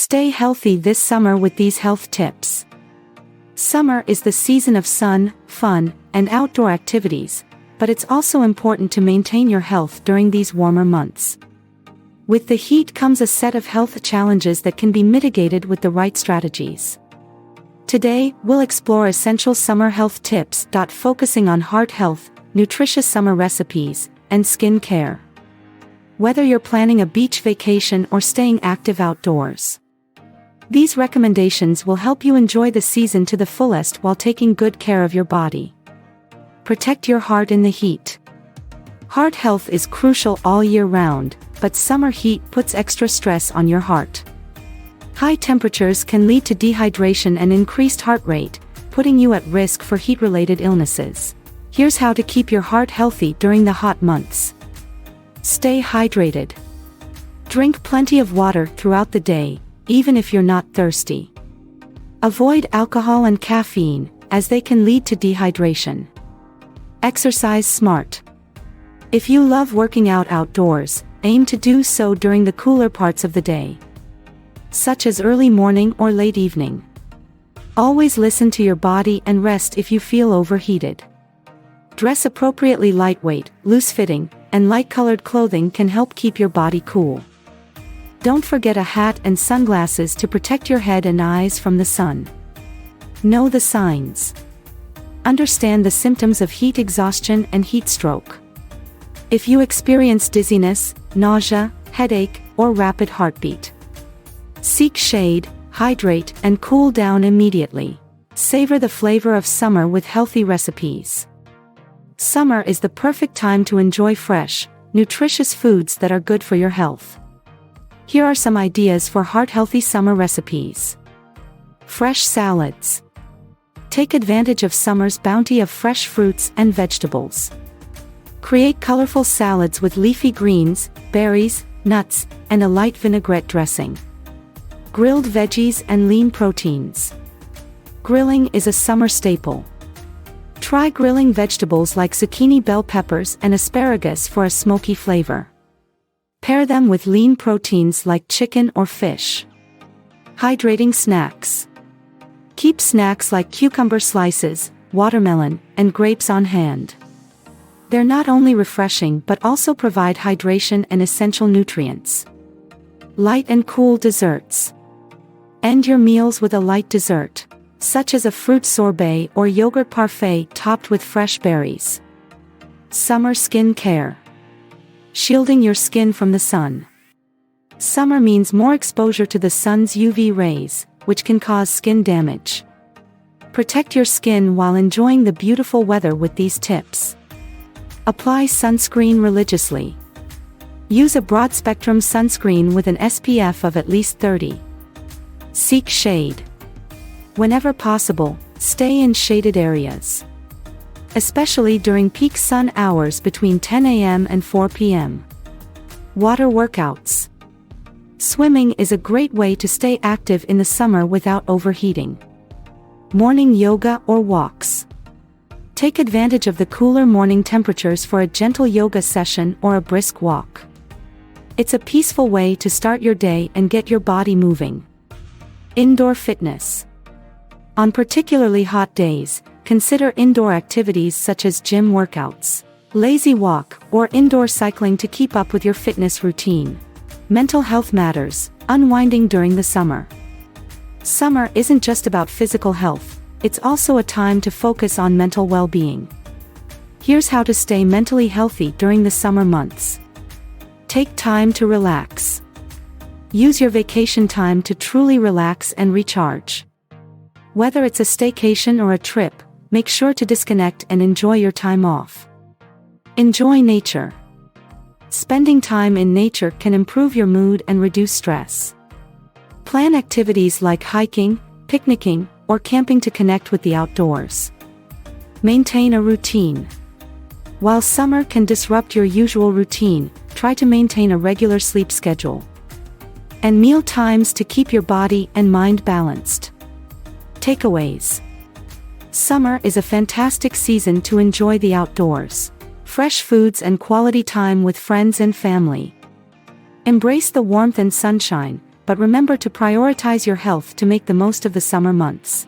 Stay healthy this summer with these health tips. Summer is the season of sun, fun, and outdoor activities, but it's also important to maintain your health during these warmer months. With the heat comes a set of health challenges that can be mitigated with the right strategies. Today, we'll explore essential summer health tips, focusing on heart health, nutritious summer recipes, and skin care. Whether you're planning a beach vacation or staying active outdoors, these recommendations will help you enjoy the season to the fullest while taking good care of your body. Protect your heart in the heat. Heart health is crucial all year round, but summer heat puts extra stress on your heart. High temperatures can lead to dehydration and increased heart rate, putting you at risk for heat-related illnesses. Here's how to keep your heart healthy during the hot months. Stay hydrated. Drink plenty of water throughout the day, even if you're not thirsty. Avoid alcohol and caffeine, as they can lead to dehydration. Exercise smart. If you love working out outdoors, aim to do so during the cooler parts of the day, such as early morning or late evening. Always listen to your body and rest if you feel overheated. Dress appropriately. Lightweight, loose-fitting, and light-colored clothing can help keep your body cool. Don't forget a hat and sunglasses to protect your head and eyes from the sun. Know the signs. Understand the symptoms of heat exhaustion and heat stroke. If you experience dizziness, nausea, headache, or rapid heartbeat, seek shade, hydrate, and cool down immediately. Savor the flavor of summer with healthy recipes. Summer is the perfect time to enjoy fresh, nutritious foods that are good for your health. Here are some ideas for heart-healthy summer recipes. Fresh salads. Take advantage of summer's bounty of fresh fruits and vegetables. Create colorful salads with leafy greens, berries, nuts, and a light vinaigrette dressing. Grilled veggies and lean proteins. Grilling is a summer staple. Try grilling vegetables like zucchini, bell peppers, and asparagus for a smoky flavor. Pair them with lean proteins like chicken or fish. Hydrating snacks. Keep snacks like cucumber slices, watermelon, and grapes on hand. They're not only refreshing but also provide hydration and essential nutrients. Light and cool desserts. End your meals with a light dessert, such as a fruit sorbet or yogurt parfait topped with fresh berries. Summer skin care. Shielding your skin from the sun. Summer means more exposure to the sun's UV rays, which can cause skin damage. Protect your skin while enjoying the beautiful weather with these tips. Apply sunscreen religiously. Use a broad-spectrum sunscreen with an SPF of at least 30. Seek shade. Whenever possible, stay in shaded areas, especially during peak sun hours between 10 a.m. and 4 p.m. Water workouts. Swimming is a great way to stay active in the summer without overheating. Morning yoga or walks. Take advantage of the cooler morning temperatures for a gentle yoga session or a brisk walk. It's a peaceful way to start your day and get your body moving. Indoor fitness. On particularly hot days, consider indoor activities such as gym workouts, lazy walk, or indoor cycling to keep up with your fitness routine. Mental health matters, unwinding during the summer. Summer isn't just about physical health, it's also a time to focus on mental well-being. Here's how to stay mentally healthy during the summer months. Take time to relax. Use your vacation time to truly relax and recharge. Whether it's a staycation or a trip, make sure to disconnect and enjoy your time off. Enjoy nature. Spending time in nature can improve your mood and reduce stress. Plan activities like hiking, picnicking, or camping to connect with the outdoors. Maintain a routine. While summer can disrupt your usual routine, try to maintain a regular sleep schedule and meal times to keep your body and mind balanced. Takeaways. Summer is a fantastic season to enjoy the outdoors, fresh foods and quality time with friends and family. Embrace the warmth and sunshine, but remember to prioritize your health to make the most of the summer months.